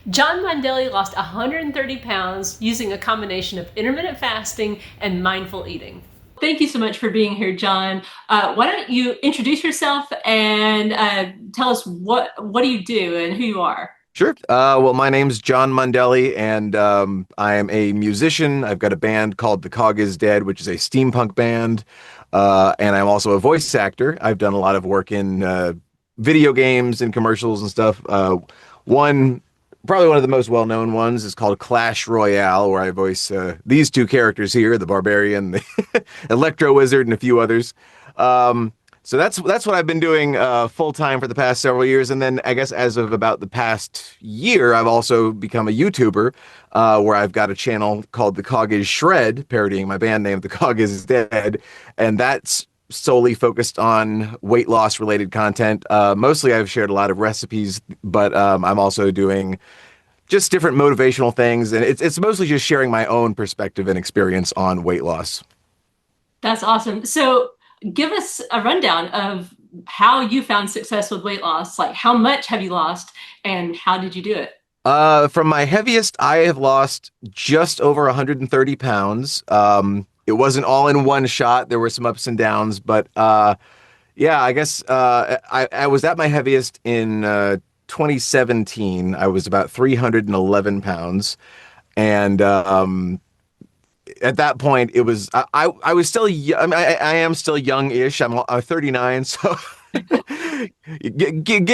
John Mandelli lost 130 pounds using a combination of intermittent fasting and mindful eating. Thank you so much for being here, John. Why don't you introduce yourself and tell us what do you do and who you are? Sure. Well, my name's John Mundelli, and I am a musician. I've got a band called The Cog Is Dead, which is a steampunk band. And I'm also a voice actor. I've done a lot of work in video games and commercials and stuff. One, probably one of the most well-known ones is called Clash Royale, where I voice these two characters here, the Barbarian, the Electro Wizard, and a few others. So that's what I've been doing full time for the past several years, and then I guess as of about the past year, I've also become a YouTuber, where I've got a channel called The Cog Is Shred, parodying my band name, The Cog Is Dead, and that's solely focused on weight loss related content. Mostly, I've shared a lot of recipes, but I'm also doing just different motivational things, and it's mostly just sharing my own perspective and experience on weight loss. That's awesome. So, give us a rundown of how you found success with weight loss. Like, how much have you lost, and how did you do it? From my heaviest, I have lost just over 130 pounds. It wasn't all in one shot. There were some ups and downs, but yeah, I guess I was at my heaviest in 2017. I was about 311 pounds, and at that point, it was I was still I mean, I am still young-ish. I'm 39, so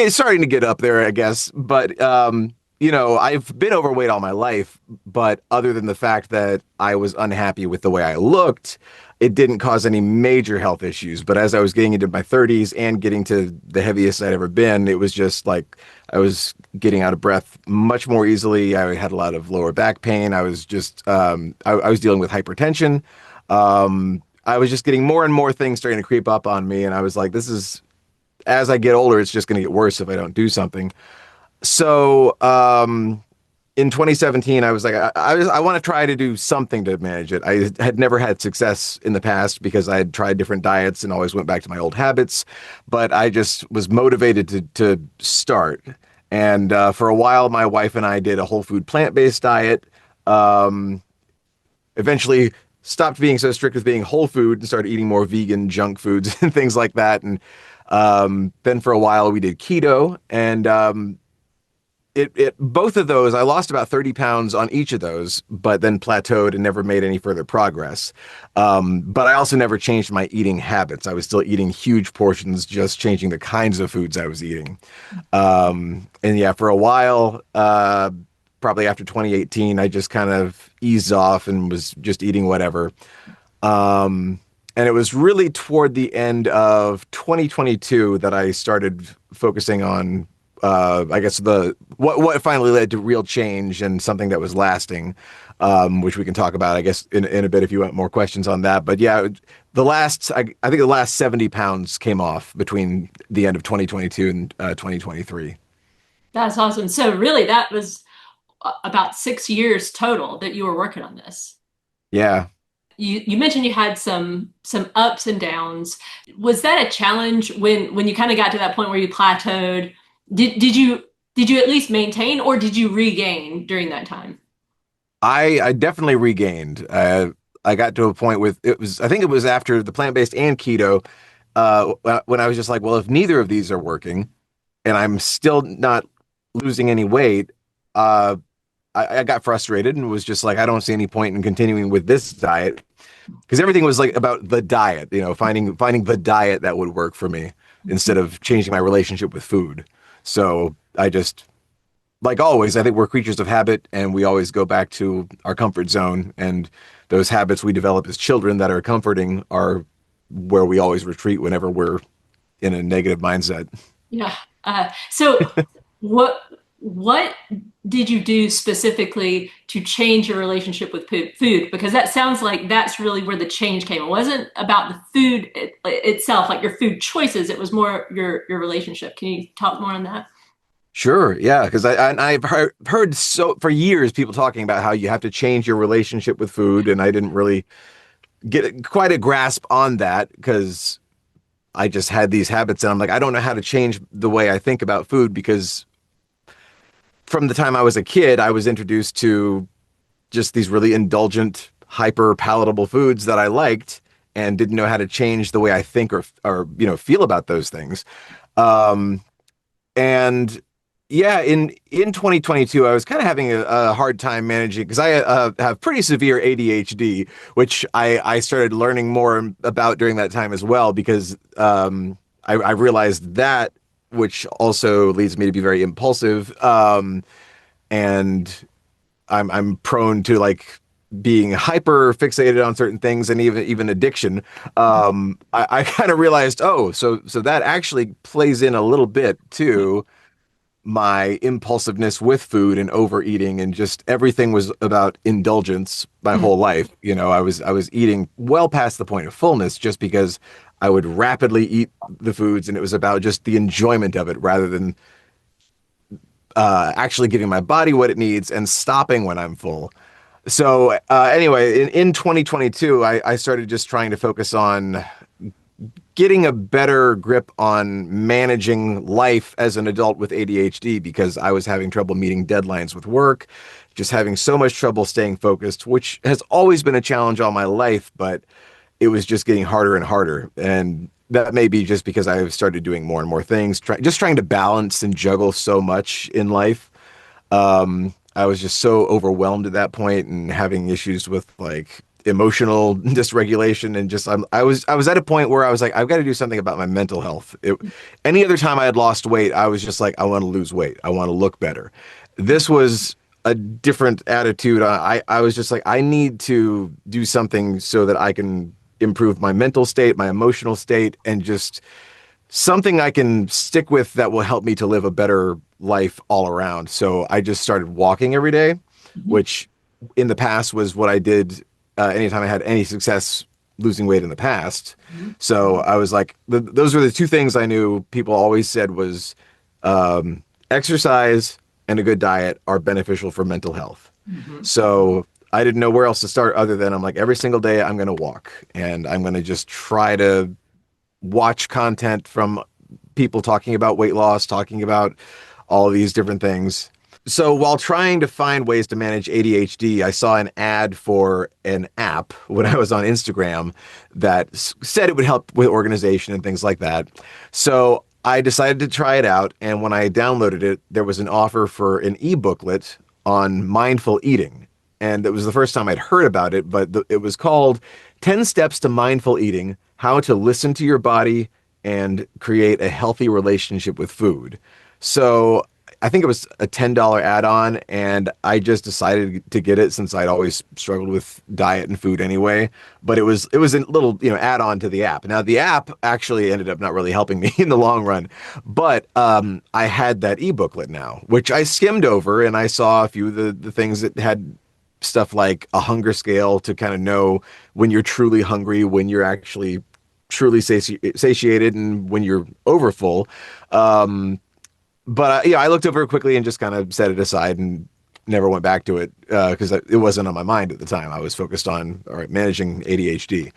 starting to get up there, I guess. But I've been overweight all my life. But other than the fact that I was unhappy with the way I looked, it didn't cause any major health issues. But as I was getting into my 30s and getting to the heaviest I'd ever been, it was just like I was getting out of breath much more easily. I had a lot of lower back pain. I was just I was dealing with hypertension. I was just getting more and more things starting to creep up on me, and I was like, this is as I get older, it's just going to get worse if I don't do something. So in 2017, I was like, I want to try to do something to manage it. I had never had success in the past because I had tried different diets and always went back to my old habits, but I just was motivated to start. And for a while, my wife and I did a whole food plant-based diet. Um, Eventually stopped being so strict with being whole food and started eating more vegan junk foods and things like that. And then for a while we did keto, and it both of those I lost about 30 pounds on each of those, but then plateaued and never made any further progress. But I also never changed my eating habits. I was still eating huge portions, just changing the kinds of foods I was eating. And yeah, for a while, probably after 2018, I just kind of eased off and was just eating whatever. And it was really toward the end of 2022 that I started focusing on, I guess what finally led to real change and something that was lasting, which we can talk about, I guess, in a bit if you want more questions on that. But yeah, I think the last 70 pounds came off between the end of 2022 and 2023. That's awesome. So, really, that was about 6 years total that you were working on this. Yeah. You mentioned you had some ups and downs. Was that a challenge when you kind of got to that point where you plateaued? Did you at least maintain, or did you regain during that time? I definitely regained. I got to a point with I think it was after the plant-based and keto, when I was just like, well, if neither of these are working and I'm still not losing any weight, uh, I got frustrated and was just like, I don't see any point in continuing with this diet because everything was like about the diet, finding the diet that would work for me instead of changing my relationship with food. So I just, like always, I think we're creatures of habit and we always go back to our comfort zone. And those habits we develop as children that are comforting are where we always retreat whenever we're in a negative mindset. Yeah. So what what did you do specifically to change your relationship with food? Because that sounds like that's really where the change came. It wasn't about the food itself, like your food choices. It was more your relationship. Can you talk more on that? Sure, yeah, because I've heard so for years people talking about how you have to change your relationship with food, and I didn't really get quite a grasp on that because I just had these habits, and I'm like, I don't know how to change the way I think about food because from the time I was a kid, I was introduced to just these really indulgent, hyper palatable foods that I liked and didn't know how to change the way I think or feel about those things. Um, and yeah, in 2022, I was kind of having a hard time managing because I have pretty severe ADHD, which I started learning more about during that time as well because I realized that, which also leads me to be very impulsive. And I'm prone to like being hyper fixated on certain things and even addiction. I kind of realized, oh, so that actually plays in a little bit too my impulsiveness with food and overeating and just everything was about indulgence my whole life. I was eating well past the point of fullness just because I would rapidly eat the foods and it was about just the enjoyment of it rather than actually giving my body what it needs and stopping when I'm full. So anyway, in 2022, I started just trying to focus on getting a better grip on managing life as an adult with ADHD because I was having trouble meeting deadlines with work, just having so much trouble staying focused, which has always been a challenge all my life, but it was just getting harder and harder. And that may be just because I've started doing more and more things, just trying to balance and juggle so much in life. I was just so overwhelmed at that point and having issues with like emotional dysregulation and just I was at a point where I was like I've got to do something about my mental health. Any other time I had lost weight, I was just like I want to lose weight. I want to look better. This was a different attitude. I was just like I need to do something so that I can improve my mental state, my emotional state, and just something I can stick with that will help me to live a better life all around. So I just started walking every day, which in the past was what I did anytime I had any success losing weight in the past. So I was like, those were the two things I knew people always said was exercise and a good diet are beneficial for mental health. So I didn't know where else to start other than I'm like, every single day I'm going to walk and I'm going to just try to watch content from people talking about weight loss, talking about all of these different things. So while trying to find ways to manage ADHD, I saw an ad for an app when I was on Instagram that said it would help with organization and things like that. So I decided to try it out. And when I downloaded it, there was an offer for an e-booklet on mindful eating. And it was the first time I'd heard about it, but it was called 10 Steps to Mindful Eating: How to Listen to Your Body and Create a Healthy Relationship with Food. So I think it was a $10 add-on, and I just decided to get it since I'd always struggled with diet and food anyway. But it was a little add-on to the app. Now the app actually ended up not really helping me in the long run, but I had that e-booklet now, which I skimmed over, and I saw a few of the things that had stuff like a hunger scale to kind of know when you're truly hungry, when you're actually truly satiated, and when you're overfull. But yeah, I looked over it quickly and just kind of set it aside and never went back to it because it wasn't on my mind at the time. I was focused on all right managing ADHD.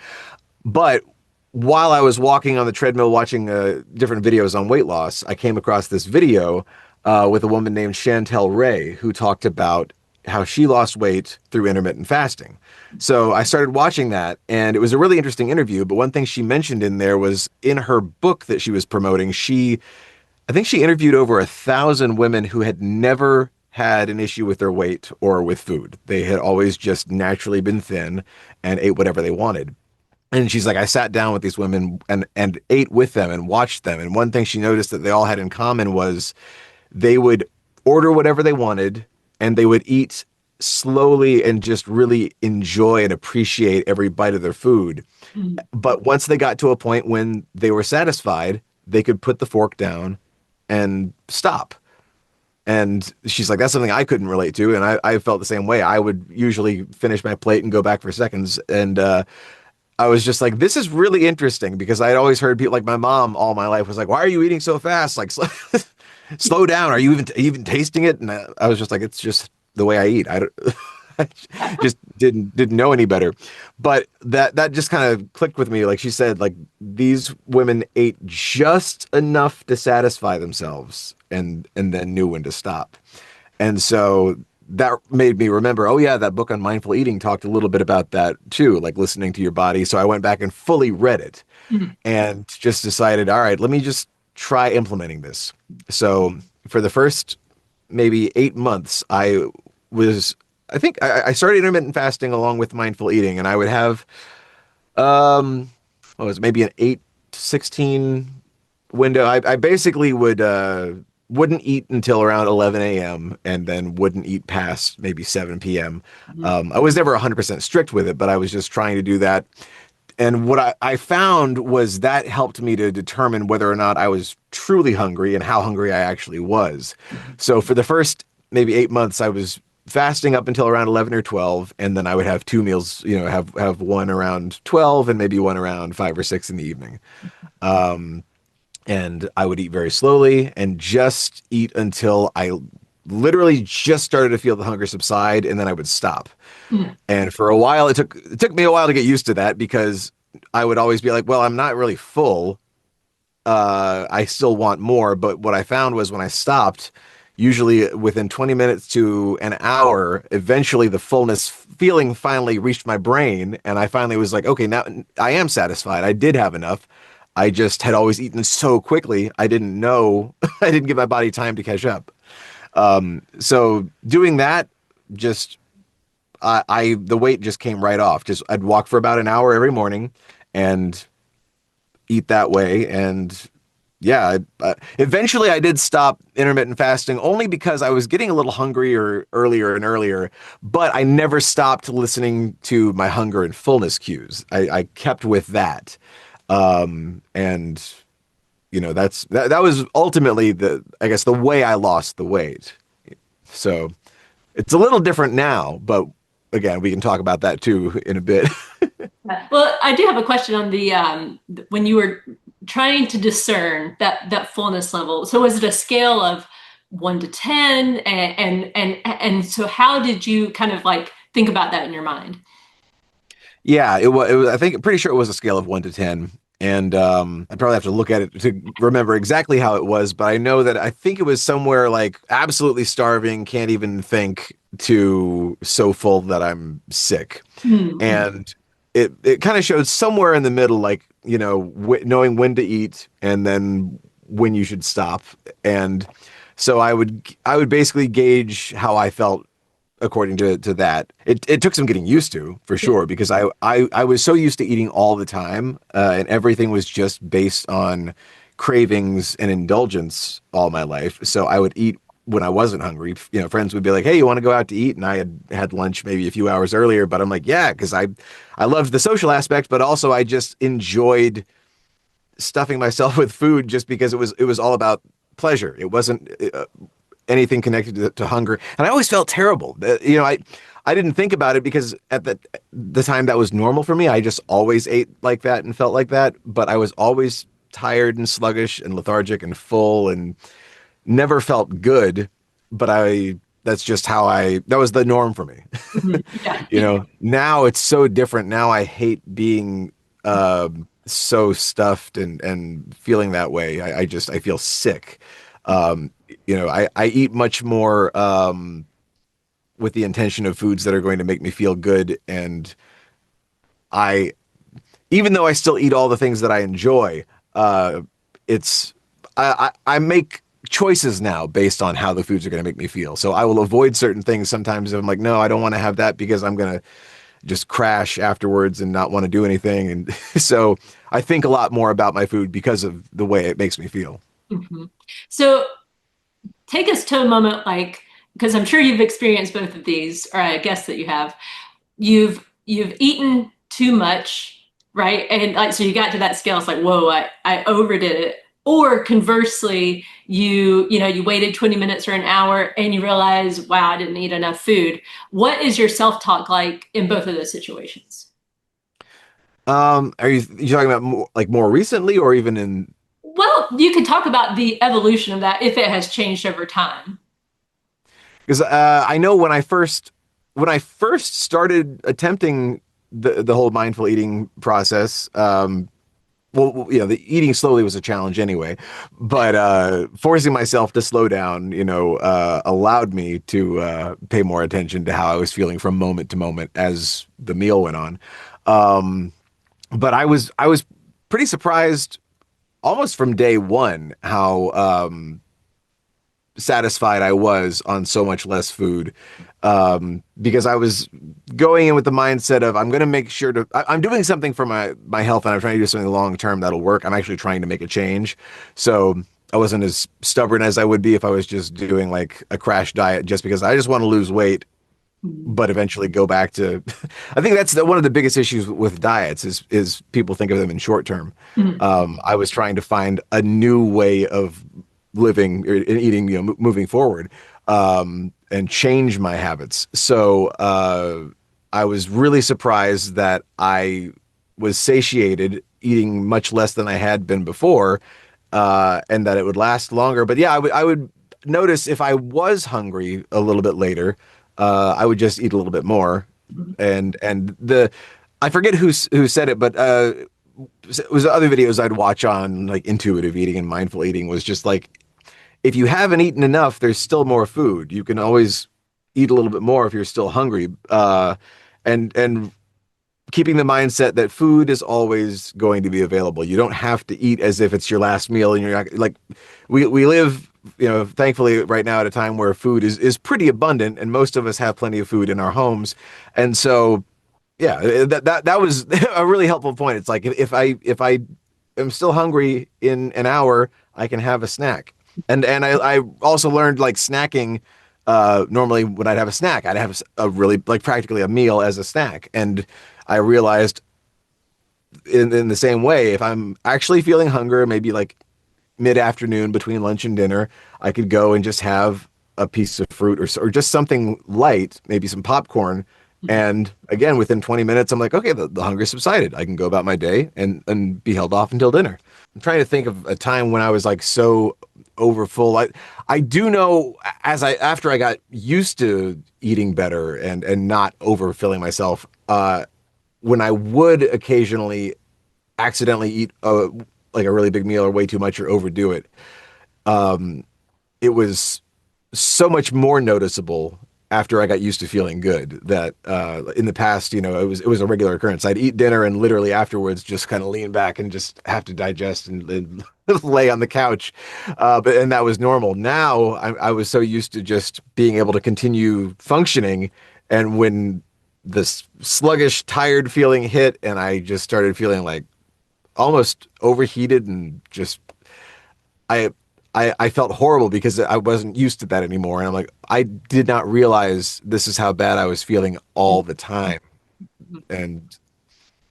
But while I was walking on the treadmill watching different videos on weight loss, I came across this video with a woman named Chantel Ray who talked about how she lost weight through intermittent fasting. So I started watching that, and it was a really interesting interview. But one thing she mentioned in there was in her book that she was promoting, I think she interviewed over 1,000 women who had never had an issue with their weight or with food. They had always just naturally been thin and ate whatever they wanted. And she's like, I sat down with these women and ate with them and watched them. And one thing she noticed that they all had in common was they would order whatever they wanted and they would eat slowly and just really enjoy and appreciate every bite of their food. But once they got to a point when they were satisfied, they could put the fork down and stop. And she's like, that's something I couldn't relate to. And I felt the same way. I would usually finish my plate and go back for seconds. And I was just like, this is really interesting because I'd always heard people like my mom all my life was like, why are you eating so fast? Like, slow down. Are you even tasting it? And I was just like, it's just the way I eat. I don't, I just didn't know any better. But that just kind of clicked with me. Like she said, like these women ate just enough to satisfy themselves and then knew when to stop. And so that made me remember, oh yeah, that book on mindful eating talked a little bit about that too, like listening to your body. So I went back and fully read it Mhm. and just decided, all right, let me just try implementing this. So for the first maybe 8 months, was, I think I started intermittent fasting along with mindful eating, and I would have, um, what was it, maybe an 8 to 16 window. I basically wouldn't eat until around 11 a.m. and then wouldn't eat past maybe 7 p.m. Mhm. I was never 100% strict with it, but I was just trying to do that. And what I found was that helped me to determine whether or not I was truly hungry and how hungry I actually was. So for the first maybe 8 months, I was fasting up until around 11 or 12, and then I would have two meals, have one around 12 and maybe one around 5 or 6 in the evening. And I would eat very slowly and just eat until I literally just started to feel the hunger subside, and then I would stop. Mhm. And for a while, it took me a while to get used to that because I would always be like, well, I'm not really full. I still want more. But what I found was when I stopped, usually within 20 minutes to an hour, eventually the fullness feeling finally reached my brain. And I finally was like, okay, now I am satisfied. I did have enough. I just had always eaten so quickly. I didn't know, I didn't give my body time to catch up. So doing that, just the weight just came right off. Just I'd walk for about an hour every morning and eat that way. And yeah, eventually I did stop intermittent fasting only because I was getting a little hungrier earlier and earlier, but I never stopped listening to my hunger and fullness cues. I kept with that. And that was ultimately I guess the way I lost the weight. So it's a little different now, but again, we can talk about that too in a bit. Well, I do have a question on the when you were trying to discern that fullness level. So was it a scale of 1 to 10, and so how did you kind of like think about that in your mind? Yeah, it was. I think pretty sure it was a scale of 1 to 10, and I'd probably have to look at it to remember exactly how it was. But I know that I think it was somewhere like absolutely starving, can't even think, to so full that I'm sick, Mm-hmm. and it kind of showed somewhere in the middle, like knowing when to eat and then when you should stop, and so I would basically gauge how I felt according to that. It took some getting used to for Yeah. sure because I was so used to eating all the time, and everything was just based on cravings and indulgence all my life. So I would eat when I wasn't hungry. Friends would be like, "Hey, you want to go out to eat?" And I had lunch maybe a few hours earlier, but I'm like, "Yeah," because I loved the social aspect, but also I just enjoyed stuffing myself with food just because it was all about pleasure. It wasn't anything connected to hunger. And I always felt terrible. I didn't think about it because at the time that was normal for me. I just always ate like that and felt like that. But I was always tired and sluggish and lethargic and full and never felt good. But that's just that was the norm for me. Mhm. Yeah. Now it's so different. Now I hate being so stuffed and feeling that way. I feel sick. I eat much more with the intention of foods that are going to make me feel good. And I, even though I still eat all the things that I enjoy, uh, it's, I make choices now based on how the foods are going to make me feel. So I will avoid certain things sometimes if I'm like, no, I don't want to have that because I'm going to just crash afterwards and not want to do anything. And so I think a lot more about my food because of the way it makes me feel. Mhm. So take us to a moment like, because I'm sure you've experienced both of these, or I guess that you have. You've eaten too much, right? And like so you got to that scale, it's like, whoa, I overdid it. Or conversely, you waited 20 minutes or an hour and you realize, wow, I didn't eat enough food. What is your self-talk like in both of those situations? Are you talking about more recently or even in? Well, you could talk about the evolution of that if it has changed over time. Because I know when I first started attempting the whole mindful eating process, well, the eating slowly was a challenge anyway, but forcing myself to slow down, allowed me to pay more attention to how I was feeling from moment to moment as the meal went on. Um, but I was pretty surprised almost from day one how satisfied I was on so much less food, because I was going in with the mindset of I'm going to make sure I'm doing something for my health, and I'm trying to do something long term that'll work. I'm actually trying to make a change. So I wasn't as stubborn as I would be if I was just doing like a crash diet just because I just want to lose weight, Mhm. but eventually go back to. I think that's one of the biggest issues with diets is people think of them in short term. Mhm. I was trying to find a new way of living and eating, moving forward, and change my habits. So I was really surprised that I was satiated eating much less than I had been before, and that it would last longer. But yeah, I would notice if I was hungry a little bit later, I would just eat a little bit more. Mhm. And the I forget who said it, but it was other videos I'd watch on like intuitive eating and mindful eating was just like if you haven't eaten enough, there's still more food. You can always eat a little bit more if you're still hungry. And keeping the mindset that food is always going to be available. You don't have to eat as if it's your last meal and you're not like we live, thankfully right now at a time where food is pretty abundant and most of us have plenty of food in our homes. And so yeah, that was a really helpful point. It's like if I am still hungry in an hour, I can have a snack. And I also learned like snacking. Normally, when I'd have a snack, I'd have a really like practically a meal as a snack. And I realized in the same way, if I'm actually feeling hunger, maybe like mid-afternoon between lunch and dinner, I could go and just have a piece of fruit or just something light, maybe some popcorn. And again, within 20 minutes, I'm like, okay, the hunger subsided. I can go about my day and be held off until dinner. I'm trying to think of a time when I was like so overfull. I do know after I got used to eating better and not overfilling myself, when I would occasionally accidentally eat like a really big meal or way too much or overdo it, it was so much more noticeable after I got used to feeling good that in the past, it was a regular occurrence. I'd eat dinner and literally afterwards just kind of lean back and just have to digest and lay on the couch. And that was normal. Now I was so used to just being able to continue functioning. And when this sluggish, tired feeling hit, and I just started feeling like almost overheated and just I I felt horrible because I wasn't used to that anymore. And I'm like, I did not realize this is how bad I was feeling all the time. And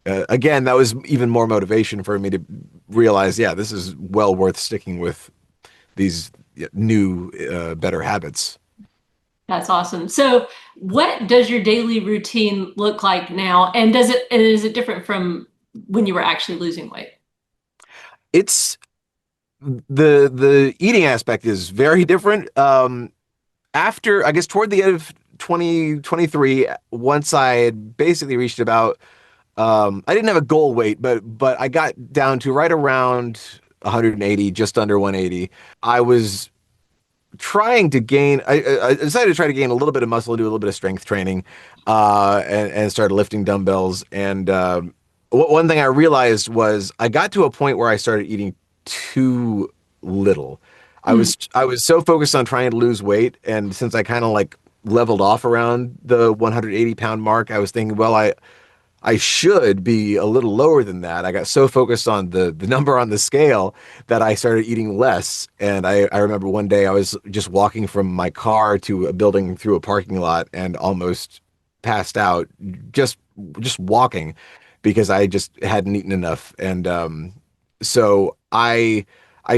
again, that was even more motivation for me to realize, yeah, this is well worth sticking with these new, better habits. That's awesome. So, what does your daily routine look like now? And is it different from when you were actually losing weight? It's the eating aspect is very different. After I guess toward the end of 2023, once I had basically reached about I didn't have a goal weight, but I got down to right around 180, just under 180. I was trying to gain. I decided to try to gain a little bit of muscle, do a little bit of strength training, and started lifting dumbbells. And one thing I realized was I got to a point where I started eating too little. Hmm. I was so focused on trying to lose weight, and since I kind of like leveled off around the 180-pound mark, I was thinking, well, I should be a little lower than that. I got so focused on the number on the scale that I started eating less. And I remember one day I was just walking from my car to a building through a parking lot and almost passed out just just walking because I just hadn't eaten enough. And so I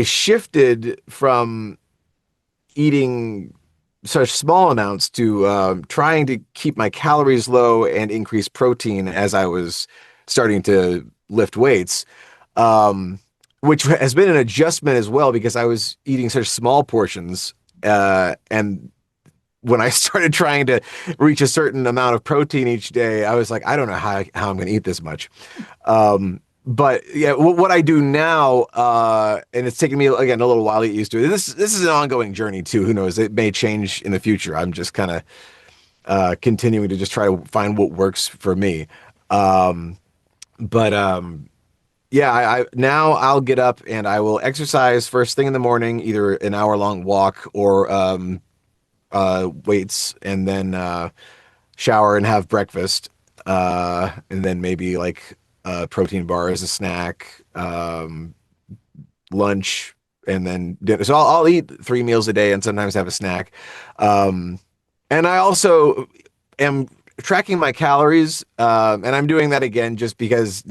shifted from eating such small amounts to trying to keep my calories low and increase protein as I was starting to lift weights, um, which has been an adjustment as well because I was eating such small portions. And when I started trying to reach a certain amount of protein each day, I was like, I don't know how I'm going to eat this much. Um, but yeah, what I do now, and it's taken me again a little while to get used to it. This is an ongoing journey too. Who knows? It may change in the future. I'm just kind of continuing to just try to find what works for me. Um, but yeah, I now I'll get up and I will exercise first thing in the morning, either an hour long walk or weights, and then shower and have breakfast, and then maybe like a protein bar as a snack, lunch, and then dinner. So I'll eat 3 meals a day and sometimes have a snack. Um, and I also am tracking my calories, and I'm doing that again just because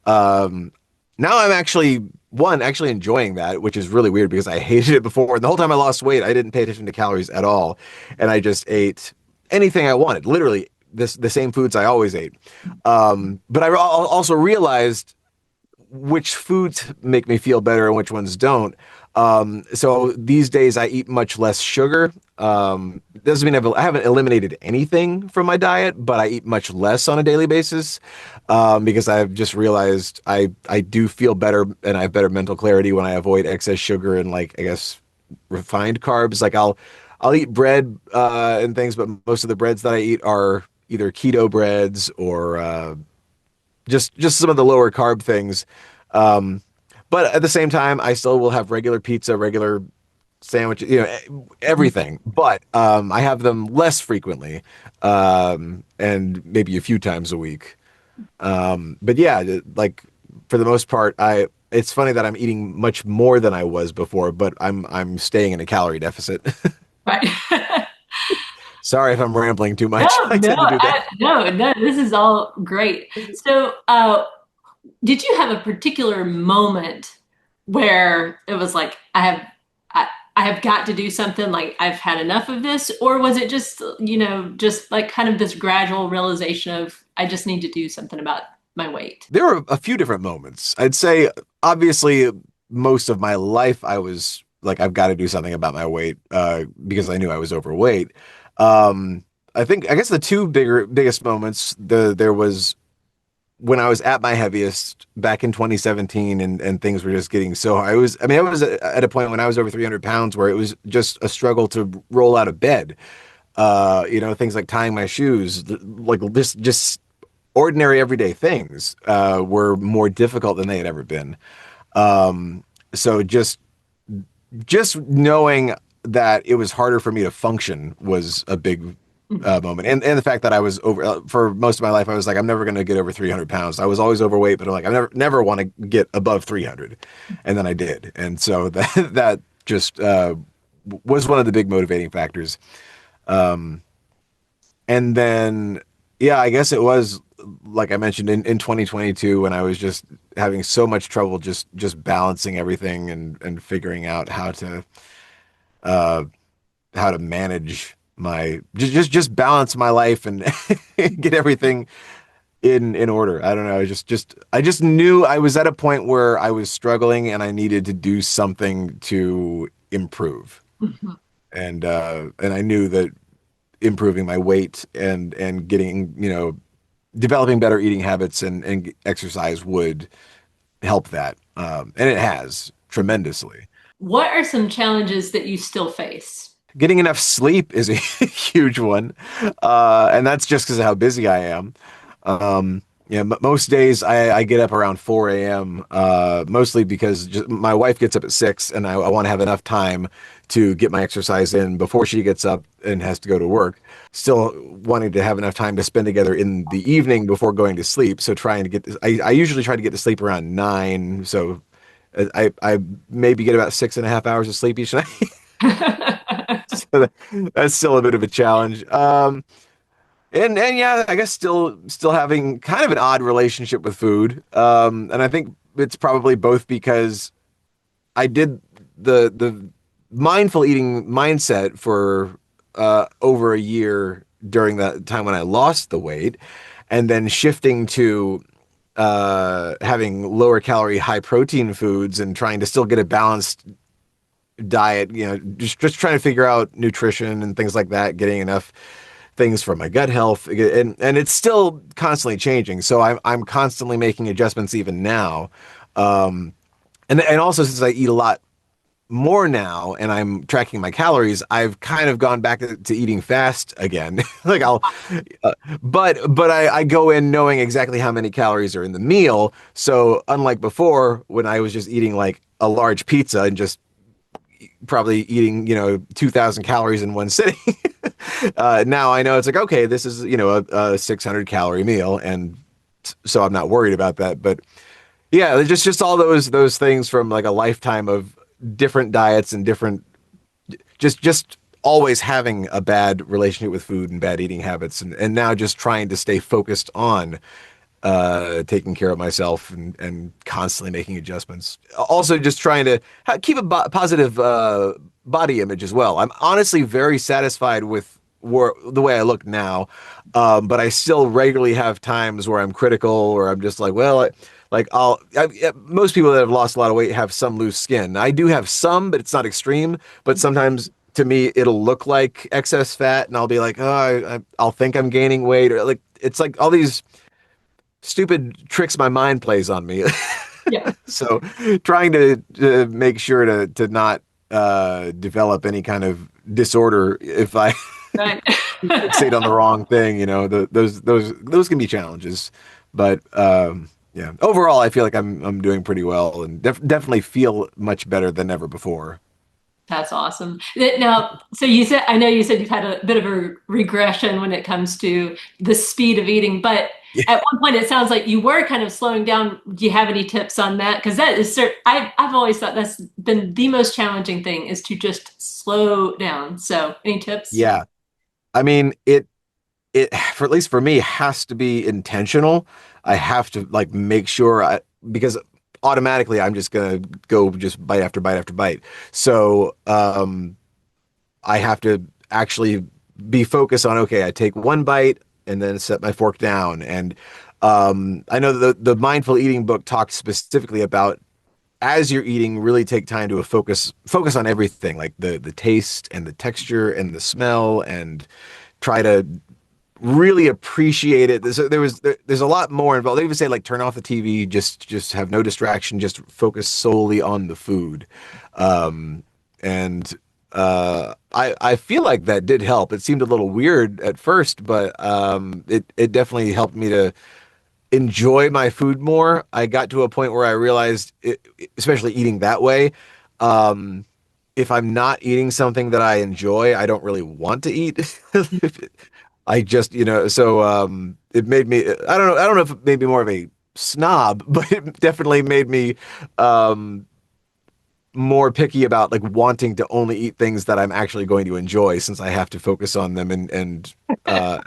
um, now I'm actually enjoying that, which is really weird because I hated it before. And the whole time I lost weight, I didn't pay attention to calories at all, and I just ate anything I wanted, literally the same foods I always ate. But I also realized which foods make me feel better and which ones don't. So these days I eat much less sugar. Doesn't mean I haven't eliminated anything from my diet, but I eat much less on a daily basis, because I've just realized I do feel better and I have better mental clarity when I avoid excess sugar and, like, I guess, refined carbs. Like I'll eat bread and things, but most of the breads that I eat are either keto breads or just some of the lower carb things. Um, but at the same time, I still will have regular pizza, regular sandwiches, everything. But I have them less frequently, and maybe a few times a week. But yeah, like, for the most part, I it's funny that I'm eating much more than I was before, but I'm staying in a calorie deficit. Right. Sorry if I'm rambling too much. No, I no, tend to do that. no. This is all great. So, did you have a particular moment where it was like, I, I have got to do something, like I've had enough of this, or was it just, just like kind of this gradual realization of I just need to do something about my weight? There were a few different moments. I'd say, obviously, most of my life I was like, I've got to do something about my weight, because I knew I was overweight. Um, I guess the two biggest moments, there was when I was at my heaviest back in 2017, and things were just getting so hard. I was at a point when I was over 300 pounds where it was just a struggle to roll out of bed. Things like tying my shoes, like just ordinary everyday things, were more difficult than they had ever been. So just knowing that it was harder for me to function was a big moment, and the fact that I was over, for most of my life. I was like, I'm never going to get over 300 pounds. I was always overweight, but I'm like, I never want to get above 300, and then I did, and so that just was one of the big motivating factors. Um, and then, yeah, I guess it was, like I mentioned, in 2022, when I was just having so much trouble just balancing everything and figuring out uh, how to manage my just balance my life and get everything in order. I don't know. I just knew I was at a point where I was struggling and I needed to do something to improve. And I knew that improving my weight and getting, developing better eating habits and exercise would help that. And it has tremendously. What are some challenges that you still face? Getting enough sleep is a huge one. And that's just because of how busy I am. Most days I get up around 4 a.m., mostly because my wife gets up at 6, and I want to have enough time to get my exercise in before she gets up and has to go to work. Still wanting to have enough time to spend together in the evening before going to sleep. So trying to I usually try to get to sleep around 9. So I maybe get about 6.5 hours of sleep each night. So that's still a bit of a challenge. And yeah, I guess still having kind of an odd relationship with food. And I think it's probably both because I did the mindful eating mindset for over a year during that time when I lost the weight, and then shifting to having lower calorie, high protein foods and trying to still get a balanced diet, just trying to figure out nutrition and things like that, getting enough things for my gut health, and it's still constantly changing. So I'm constantly making adjustments even now. Um, and also since I eat a lot more now and I'm tracking my calories, I've kind of gone back to eating fast again. Like uh, but I go in knowing exactly how many calories are in the meal. So unlike before when I was just eating like a large pizza and just probably eating, 2,000 calories in one sitting. Now I know it's like, okay, this is, a 600 calorie meal. And so I'm not worried about that. But yeah, just all those things from like a lifetime of different diets and different just always having a bad relationship with food and bad eating habits and now just trying to stay focused on taking care of myself and constantly making adjustments. Also, just trying to keep a positive body image as well. I'm honestly very satisfied with the way I look now, but I still regularly have times where I'm critical or I'm just like, well, most people that have lost a lot of weight have some loose skin. I do have some, but it's not extreme. But sometimes to me, it'll look like excess fat, and I'll be like, oh, I'll think I'm gaining weight, or like it's like all these stupid tricks my mind plays on me. Yeah. So trying to make sure to not develop any kind of disorder if I Right. fixate on the wrong thing, those can be challenges. But yeah, overall, I feel like I'm doing pretty well and definitely feel much better than ever before. That's awesome. Now, so I know you said you've had a bit of a regression when it comes to the speed of eating, but at one point it sounds like you were kind of slowing down. Do you have any tips on that? Because that is I've always thought that's been the most challenging thing is to just slow down. So, any tips? Yeah, I mean it for at least for me has to be intentional. I have to like make sure because automatically I'm just gonna go just bite after bite after bite. So I have to actually be focused on okay, I take one bite and then set my fork down. And I know the mindful eating book talks specifically about as you're eating, really take time to focus on everything, like the taste and the texture and the smell, and try to really appreciate it. There's a lot more involved. They even say like turn off the TV, just have no distraction, just focus solely on the food. And I feel like that did help. It seemed a little weird at first, but it definitely helped me to enjoy my food more. I got to a point where I realized, especially eating that way, um, if I'm not eating something that I enjoy, I don't really want to eat. I just, so it made me, I don't know if it made me more of a snob, but it definitely made me um, more picky about like wanting to only eat things that I'm actually going to enjoy since I have to focus on them and uh,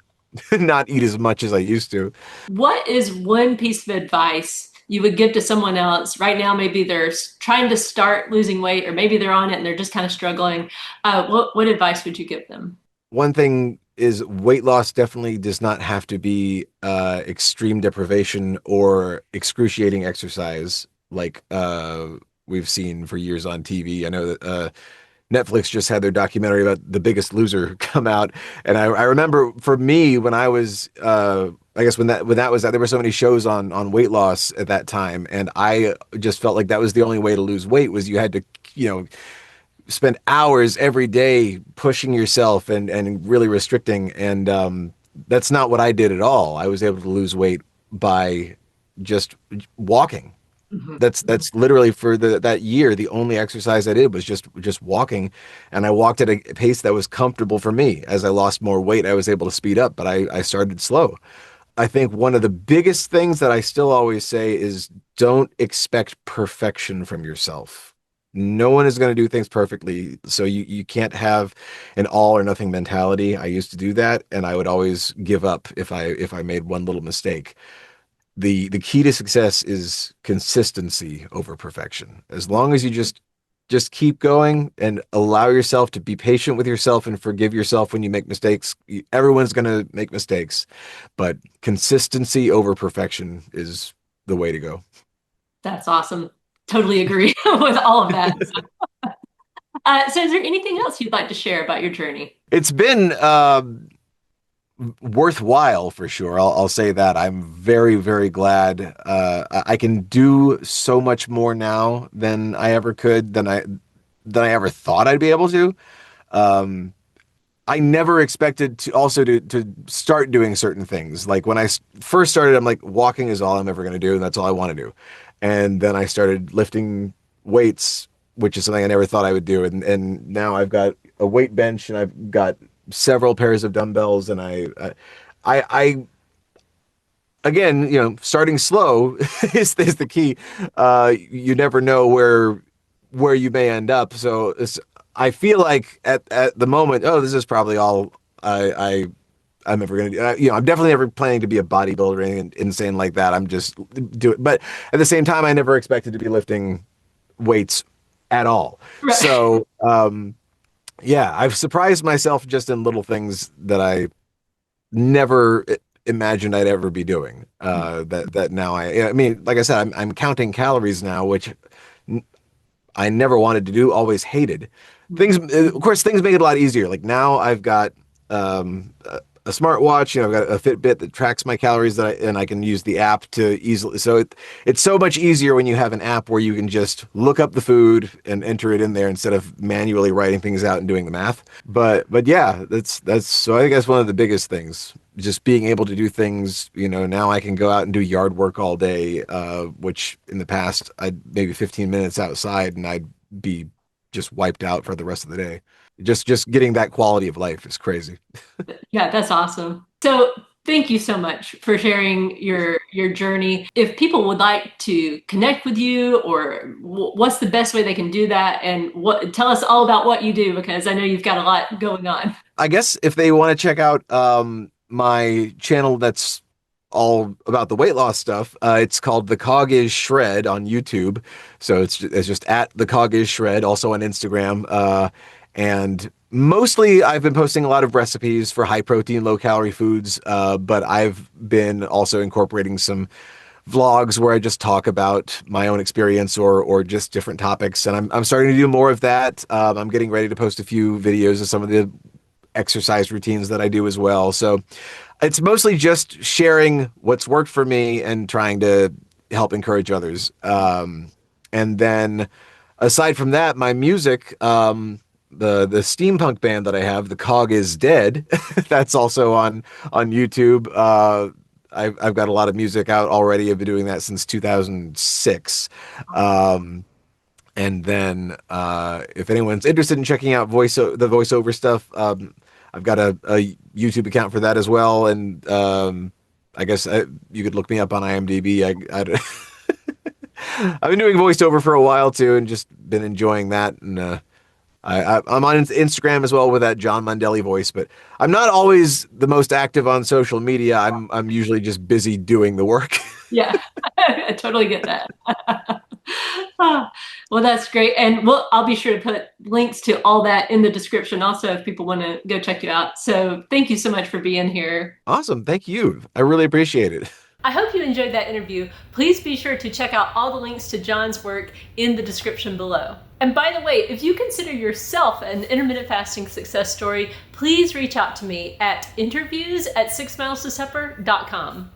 not eat as much as I used to. What is one piece of advice you would give to someone else right now? Maybe they're trying to start losing weight, or maybe they're on it and they're just kind of struggling. What advice would you give them? One thing is weight loss definitely does not have to be extreme deprivation or excruciating exercise like we've seen for years on TV. I know that Netflix just had their documentary about The Biggest Loser come out, and I remember for me when I was I guess when that was out, there were so many shows on weight loss at that time, and I just felt like that was the only way to lose weight was you had to spend hours every day pushing yourself and really restricting. And that's not what I did at all. I was able to lose weight by just walking. Mhm. That's literally for that year, the only exercise I did was just walking. And I walked at a pace that was comfortable for me. As I lost more weight, I was able to speed up, but I started slow. I think one of the biggest things that I still always say is don't expect perfection from yourself. No one is going to do things perfectly. So you can't have an all or nothing mentality. I used to do that and I would always give up if I made one little mistake. The key to success is consistency over perfection. As long as you just keep going and allow yourself to be patient with yourself and forgive yourself when you make mistakes. Everyone's going to make mistakes, but consistency over perfection is the way to go. That's awesome. Totally agree with all of that. So, is there anything else you'd like to share about your journey? It's been worthwhile for sure. I'll say that. I'm very, very glad. I can do so much more now than I ever could, than I ever thought I'd be able to. Um, I never expected to also to start doing certain things. Like when first started, I'm like, walking is all I'm ever going to do, and that's all I want to do. And then I started lifting weights, which is something I never thought I would do. And now I've got a weight bench, and I've got several pairs of dumbbells, and I again, starting slow is the key. You never know where you may end up. So I feel like at the moment, oh, this is probably all I I'm ever gonna do. I'm definitely never planning to be a bodybuilder or anything insane like that. I'm just do it. But at the same time, I never expected to be lifting weights at all. Right. So yeah, I've surprised myself just in little things that I never imagined I'd ever be doing. That now I mean, like I said, I'm counting calories now, which I never wanted to do, always hated. Things, of course, things make it a lot easier. Like now I've got a smartwatch, I've got a Fitbit that tracks my calories and I can use the app to easily. So it's so much easier when you have an app where you can just look up the food and enter it in there instead of manually writing things out and doing the math. But yeah, that's so I think that's one of the biggest things. Just being able to do things, now I can go out and do yard work all day, which in the past I'd maybe 15 minutes outside and I'd be just wiped out for the rest of the day. Just getting that quality of life is crazy. Yeah, that's awesome. So thank you so much for sharing your journey. If people would like to connect with you, or what's the best way they can do that, and tell us all about what you do because I know you've got a lot going on. I guess if they want to check out my channel that's all about the weight loss stuff, it's called The Cog is Shred on YouTube. So it's just at The Cog is Shred, also on Instagram. And mostly I've been posting a lot of recipes for high protein, low calorie foods, but I've been also incorporating some vlogs where I just talk about my own experience or just different topics. And I'm starting to do more of that. I'm getting ready to post a few videos of some of the exercise routines that I do as well. So it's mostly just sharing what's worked for me and trying to help encourage others. And then aside from that, my music, the steampunk band that I have, The Cog is Dead, that's also on YouTube. I've got a lot of music out already. I've been doing that since 2006. And then if anyone's interested in checking out the voiceover stuff, I've got a YouTube account for that as well. And I guess you could look me up on IMDb. I've been doing voiceover for a while too, and just been enjoying that. And I'm on Instagram as well with that John Mondelli voice, but I'm not always the most active on social media. I'm usually just busy doing the work. Yeah, I totally get that. Ah, well, that's great. And I'll be sure to put links to all that in the description also if people want to go check you out. So thank you so much for being here. Awesome. Thank you. I really appreciate it. I hope you enjoyed that interview. Please be sure to check out all the links to John's work in the description below. And by the way, if you consider yourself an intermittent fasting success story, please reach out to me at interviews@sixmilestosupper.com.